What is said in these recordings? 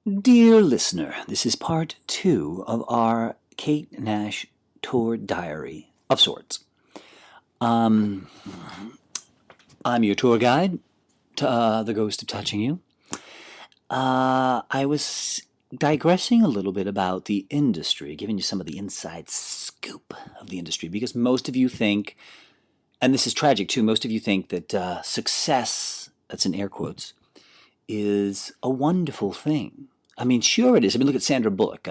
Dear listener, this is part 2 of our KATE NASH tour diary of sorts. I'm your tour guide, the ghost of touching you. I was digressing a little bit about the industry, giving you some of the inside scoop of the industry, because most of you think, and this is tragic too, most of you think that success, that's in air quotes, is a wonderful thing. I mean, sure it is. I mean, look at Sandra Bullock.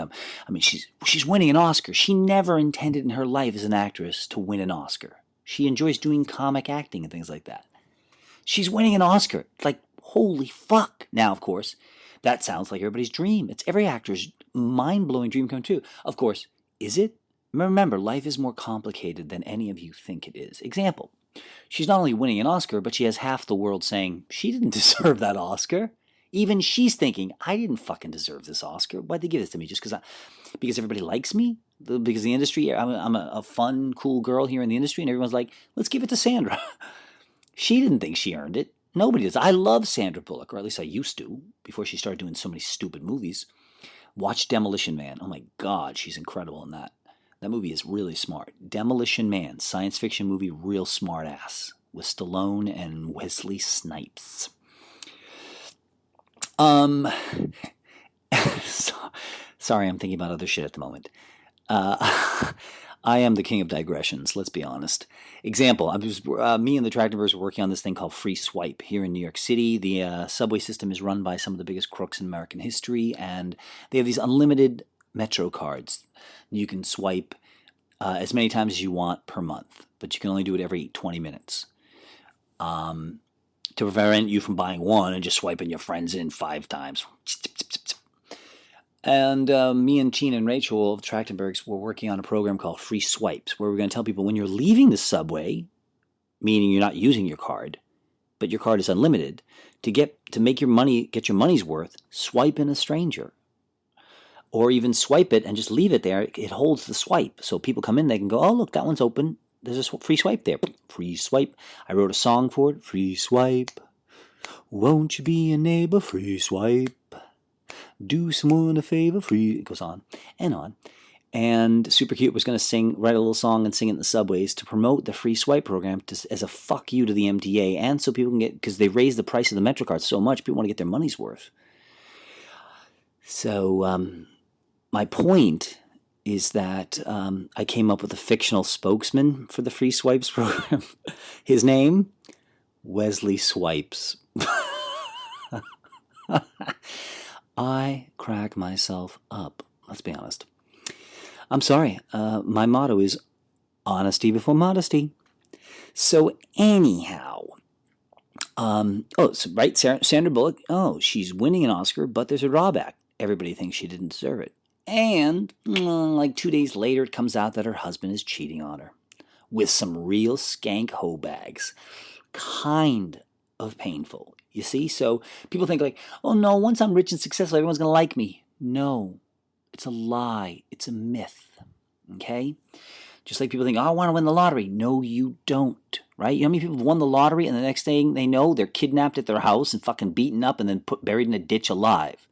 She's winning an Oscar. She never intended in her life as an actress to win an Oscar. She enjoys doing comic acting and things like that. She's winning an Oscar. Like, holy fuck. Now, of course, that sounds like everybody's dream. It's every actor's mind-blowing dream come true. Of course, is it? Remember, life is more complicated than any of you think it is. Example, she's not only winning an Oscar, but she has half the world saying, she didn't deserve that Oscar. Even she's thinking, I didn't fucking deserve this Oscar. Why'd they give this to me? Just because everybody likes me? Because the industry, I'm a fun, cool girl here in the industry, and everyone's like, let's give it to Sandra. She didn't think she earned it. Nobody does. I love Sandra Bullock, or at least I used to, before she started doing so many stupid movies. Watch Demolition Man. Oh my God, she's incredible in that. That movie is really smart. Demolition Man, science fiction movie, real smart ass, with Stallone and Wesley Snipes. Sorry, I'm thinking about other shit at the moment. I am the king of digressions, let's be honest. Example, me and the Tractorverse were working on this thing called Free Swipe here in New York City. The subway system is run by some of the biggest crooks in American history, and they have these unlimited Metro cards. You can swipe as many times as you want per month, but you can only do it every 20 minutes. To prevent you from buying one and just swiping your friends in 5 times. And me and Tina and Rachel of Trachtenbergs were working on a program called Free Swipes, where we're going to tell people when you're leaving the subway, meaning you're not using your card, but your card is unlimited, to make your money, get your money's worth, swipe in a stranger. Or even swipe it and just leave it there. It holds the swipe. So people come in, they can go, oh, look, that one's open. There's a free swipe there. Free swipe. I wrote a song for it. Free swipe. Won't you be a neighbor? Free swipe. Do someone a favor. Free. It goes on and on. And Super Cute was going to write a little song and sing it in the subways to promote the free swipe program as a fuck you to the MTA, and so people can get, because they raised the price of the MetroCard so much, people want to get their money's worth. So my point is that I came up with a fictional spokesman for the Free Swipes program. His name, Wesley Swipes. I crack myself up. Let's be honest. I'm sorry. My motto is honesty before modesty. So anyhow, right, Sandra Bullock, she's winning an Oscar, but there's a drawback. Everybody thinks she didn't deserve it. And like 2 days later, it comes out that her husband is cheating on her with some real skank hoe bags. Kind of painful, you see? So people think like, oh no, once I'm rich and successful, everyone's going to like me. No, it's a lie. It's a myth, okay? Just like people think, oh, I want to win the lottery. No, you don't, right? You know how many people have won the lottery and the next thing they know, they're kidnapped at their house and fucking beaten up and then buried in a ditch alive?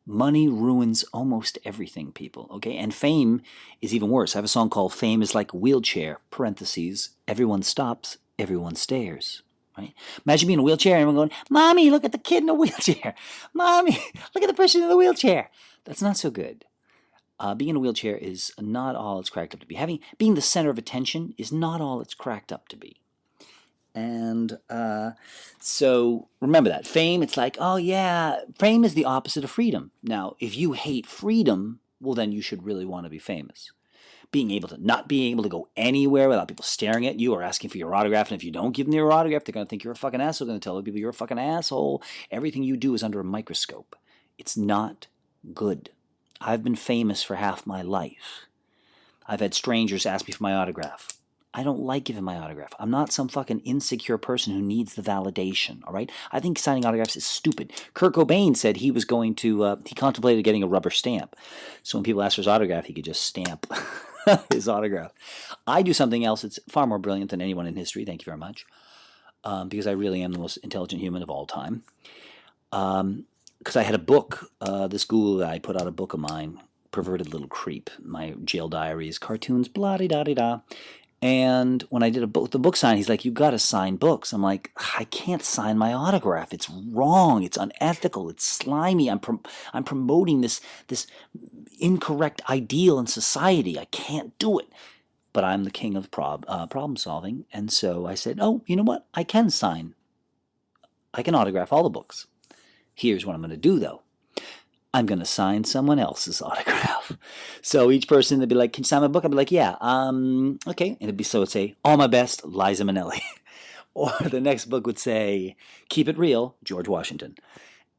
Money ruins almost everything, people, okay? And fame is even worse. I have a song called Fame is Like a Wheelchair, parentheses, everyone stops, everyone stares, right? Imagine being in a wheelchair and everyone going, Mommy, look at the kid in the wheelchair. Mommy, look at the person in the wheelchair. That's not so good. Being in a wheelchair is not all it's cracked up to be. Being the center of attention is not all it's cracked up to be. And so remember that. Fame, it's like, oh yeah, fame is the opposite of freedom. Now, if you hate freedom, well then you should really want to be famous. Not being able to go anywhere without people staring at you or asking for your autograph, and if you don't give them your autograph, they're going to think you're a fucking asshole. They're going to tell other people you're a fucking asshole. Everything you do is under a microscope. It's not good. I've been famous for half my life. I've had strangers ask me for my autograph. I don't like giving my autograph. I'm not some fucking insecure person who needs the validation, all right? I think signing autographs is stupid. Kurt Cobain said he was going to, he contemplated getting a rubber stamp. So when people ask for his autograph, he could just stamp his autograph. I do something else that's far more brilliant than anyone in history, thank you very much, because I really am the most intelligent human of all time. because I had a book. This Google guy put out a book of mine, Perverted Little Creep, my jail diaries, cartoons, blah da da da. And when I did the book sign, he's like, "You got to sign books." I'm like, "I can't sign my autograph. It's wrong. It's unethical. It's slimy. I'm promoting this incorrect ideal in society. I can't do it." But I'm the king of problem solving, and so I said, "Oh, you know what? I can sign. I can autograph all the books. Here's what I'm going to do, though. I'm going to sign someone else's autograph." So each person, they'd be like, "Can you sign my book?" I'd be like, "Yeah, okay." And it'd say, "All my best, Liza Minnelli." Or the next book would say, "Keep it real, George Washington."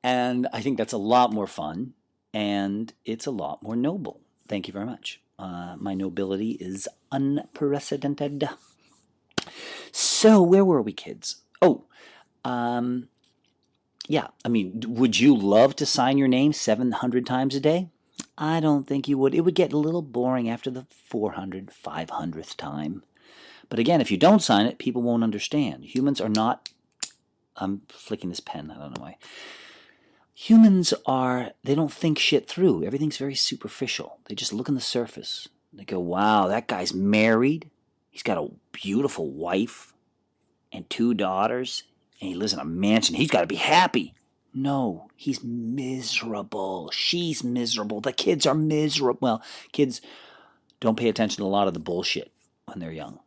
And I think that's a lot more fun, and it's a lot more noble. Thank you very much. My nobility is unprecedented. So where were we, kids? Oh, yeah, I mean, would you love to sign your name 700 times a day? I don't think you would. It would get a little boring after the 400, 500th time. But again, if you don't sign it, people won't understand. Humans are not... I'm flicking this pen, I don't know why. Humans are... They don't think shit through. Everything's very superficial. They just look on the surface. They go, "Wow, that guy's married. He's got a beautiful wife and 2 daughters. And he lives in a mansion. He's got to be happy." No, he's miserable. She's miserable. The kids are miserable. Well, kids don't pay attention to a lot of the bullshit when they're young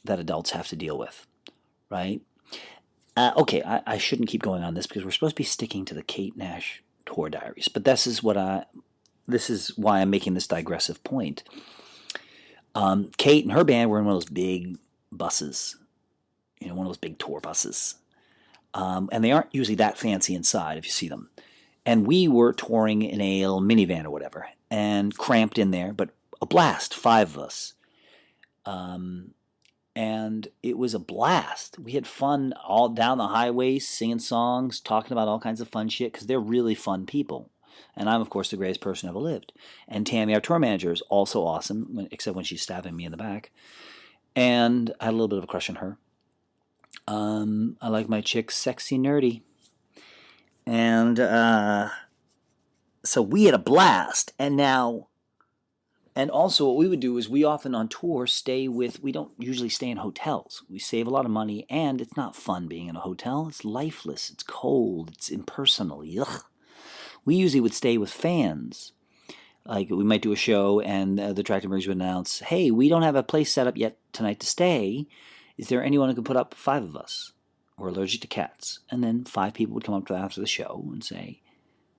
that adults have to deal with, right? Okay, I shouldn't keep going on this because we're supposed to be sticking to the KATE NASH tour diaries. But this is why I'm making this digressive point. Kate and her band were in one of those big buses. One of those big tour buses. And they aren't usually that fancy inside if you see them. And we were touring in a little minivan or whatever, and cramped in there, but a blast, 5 of us. And it was a blast. We had fun all down the highways, singing songs, talking about all kinds of fun shit, because they're really fun people. And I'm, of course, the greatest person ever lived. And Tammy, our tour manager, is also awesome, except when she's stabbing me in the back. And I had a little bit of a crush on her. I like my chicks sexy, nerdy. And so we had a blast. And also what we would do is we often on tour we don't usually stay in hotels. We save a lot of money, and it's not fun being in a hotel. It's lifeless, it's cold, it's impersonal. Ugh. We usually would stay with fans. Like, we might do a show, and the Trachtenbergs would announce, "Hey, we don't have a place set up yet tonight to stay. Is there anyone who can put up 5 of us? We're allergic to cats." And then 5 people would come up to after the show and say,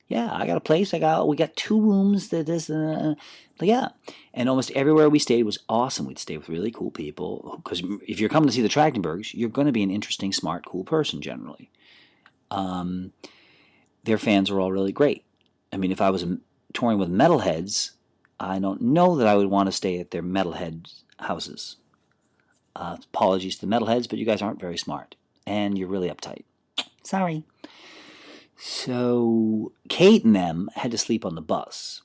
"Yeah, I got a place. We got 2 rooms. Yeah." And almost everywhere we stayed was awesome. We'd stay with really cool people. Because if you're coming to see the Trachtenbergs, you're going to be an interesting, smart, cool person generally. Their fans were all really great. I mean, if I was touring with metalheads, I don't know that I would want to stay at their metalhead houses. Apologies to the metalheads, but you guys aren't very smart. And you're really uptight. Sorry. So Kate and them had to sleep on the bus.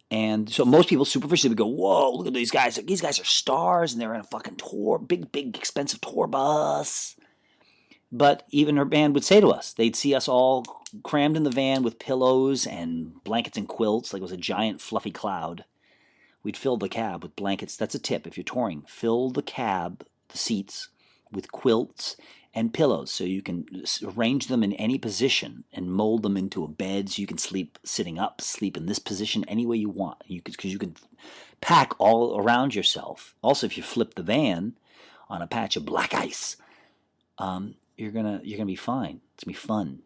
And so most people superficially would go, "Whoa, look at these guys. These guys are stars, and they're in a fucking tour, big, expensive tour bus." But even her band would say to us, they'd see us all crammed in the van with pillows and blankets and quilts, like it was a giant fluffy cloud. We'd fill the cab with blankets. That's a tip if you're touring. Fill the cab, the seats, with quilts and pillows, so you can arrange them in any position and mold them into a bed, so you can sleep sitting up, sleep in this position any way you want. Because you can pack all around yourself. Also, if you flip the van on a patch of black ice, you're gonna be fine. It's gonna be fun.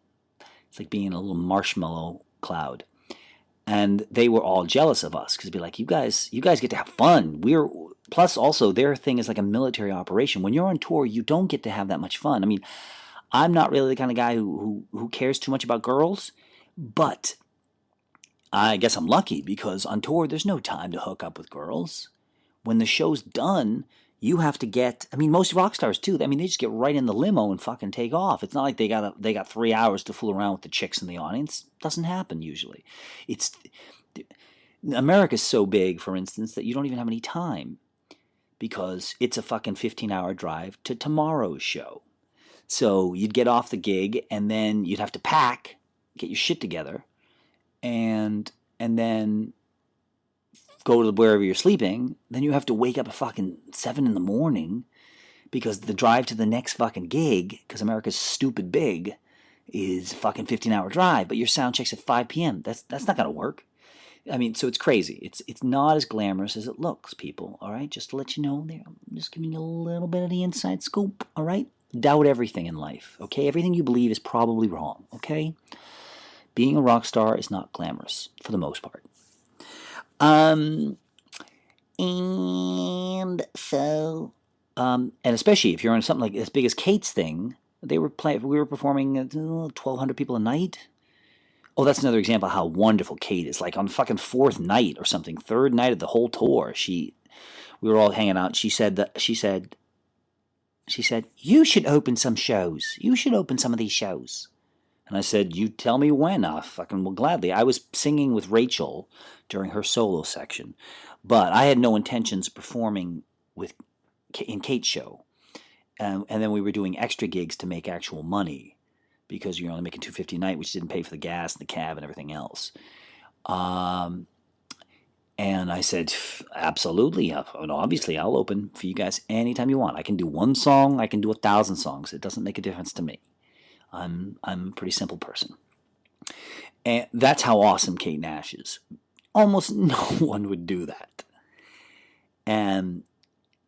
It's like being in a little marshmallow cloud. And they were all jealous of us because they'd be like, you guys get to have fun. Plus also their thing is like a military operation. When you're on tour, you don't get to have that much fun. I mean, I'm not really the kind of guy who cares too much about girls, but I guess I'm lucky because on tour there's no time to hook up with girls. When the show's done, you have to get... I mean, most rock stars too. I mean, they just get right in the limo and fucking take off. It's not like they got 3 hours to fool around with the chicks in the audience. It doesn't happen usually. America's so big, for instance, that you don't even have any time because it's a fucking 15-hour drive to tomorrow's show. So you'd get off the gig and then you'd have to pack. get your shit together, and then go to wherever you're sleeping, then you have to wake up at fucking 7 in the morning because the drive to the next fucking gig, because America's stupid big, is fucking 15-hour drive, but your sound check's at 5 p.m. That's not gonna work. I mean, so it's crazy. It's not as glamorous as it looks, people, all right? Just to let you know there. I'm just giving you a little bit of the inside scoop, all right? Doubt everything in life, okay? Everything you believe is probably wrong, okay? Being a rock star is not glamorous, for the most part. And especially if you're on something like as big as Kate's thing, we were performing 1,200 people a night. Oh, that's another example of how wonderful Kate is. Like on the fucking fourth night or something, third night of the whole tour, we were all hanging out. She said, you should open some shows. You should open some of these shows. And I said, you tell me when. I fucking will gladly. I was singing with Rachel during her solo section, but I had no intentions of performing in Kate's show. And then we were doing extra gigs to make actual money, because you're only making $250 a night, which didn't pay for the gas and the cab and everything else. And I said, absolutely. Obviously, I'll open for you guys anytime you want. I can do one song. I can do 1,000 songs. It doesn't make a difference to me. I'm a pretty simple person. And that's how awesome Kate Nash is. Almost no one would do that. And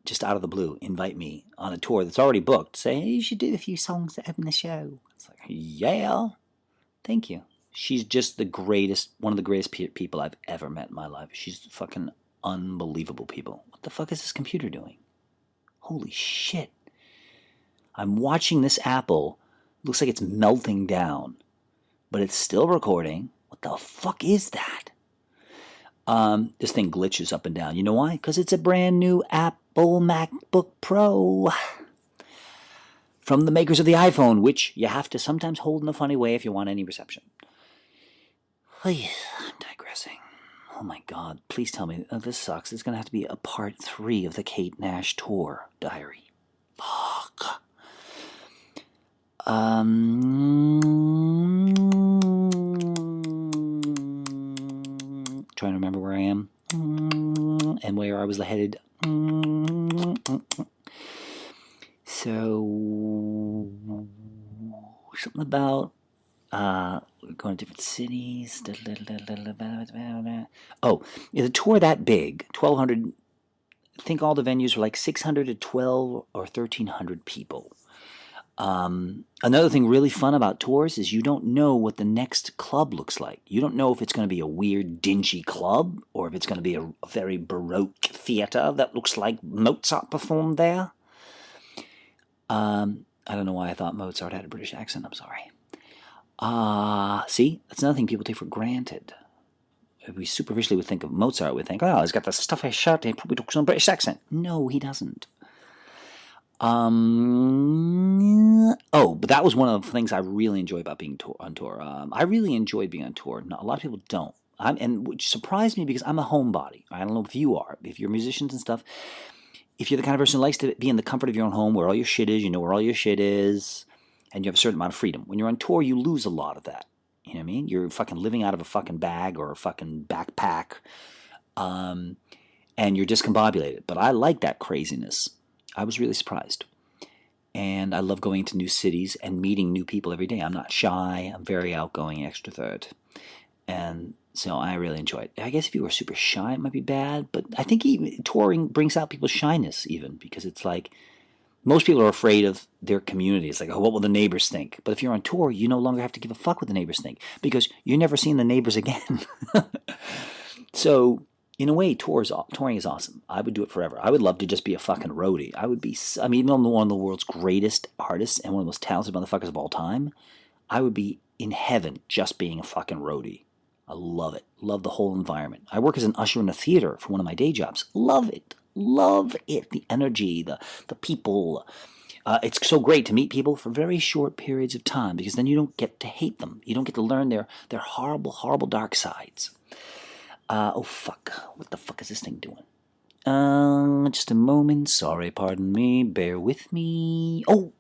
just out of the blue, invite me on a tour that's already booked. Say, hey, you should do a few songs to open the show. It's like, yeah, thank you. She's just one of the greatest people I've ever met in my life. She's fucking unbelievable people. What the fuck is this computer doing? Holy shit. I'm watching this Apple. Looks like it's melting down, but it's still recording. What the fuck is that? This thing glitches up and down. You know why? Because it's a brand new Apple MacBook Pro from the makers of the iPhone, which you have to sometimes hold in a funny way if you want any reception. I'm digressing. Oh my God, please tell me. This sucks. It's going to have to be a part 3 of the Kate Nash tour diary. Fuck. Trying to remember where I am and where I was headed. So something about going to different cities. Oh, yeah, the tour that big, 1,200. I think all the venues were like 600 to 12 or 1,300 people. Another thing really fun about tours is you don't know what the next club looks like. You don't know if it's going to be a weird, dingy club or if it's going to be a very Baroque theater that looks like Mozart performed there. I don't know why I thought Mozart had a British accent. I'm sorry. See, that's another thing people take for granted. If we superficially would think of Mozart, we'd think, oh, he's got the stuffy shirt, he probably talks in a British accent. No, he doesn't. But that was one of the things I really enjoy about being on tour. I really enjoyed being on tour. A lot of people don't. And which surprised me because I'm a homebody. I don't know if you are. If you're musicians and stuff, if you're the kind of person who likes to be in the comfort of your own home where all your shit is, you know where all your shit is, and you have a certain amount of freedom. When you're on tour, you lose a lot of that. You know what I mean? You're fucking living out of a fucking bag or a fucking backpack, and you're discombobulated. But I like that craziness. I was really surprised. And I love going to new cities and meeting new people every day. I'm not shy. I'm very outgoing, extrovert. And so I really enjoy it. I guess if you were super shy, it might be bad. But I think even touring brings out people's shyness even. Because it's like, most people are afraid of their community. It's like, oh, what will the neighbors think? But if you're on tour, you no longer have to give a fuck what the neighbors think. Because you're never seeing the neighbors again. So, in a way, touring is awesome. I would do it forever. I would love to just be a fucking roadie. Even though I'm one of the world's greatest artists and one of the most talented motherfuckers of all time, I would be in heaven just being a fucking roadie. I love it. Love the whole environment. I work as an usher in a theater for one of my day jobs. Love it. Love it. The energy, the people. It's so great to meet people for very short periods of time because then you don't get to hate them. You don't get to learn their horrible, horrible dark sides. Oh, fuck. What the fuck is this thing doing? Just a moment. Sorry, pardon me. Bear with me. Oh,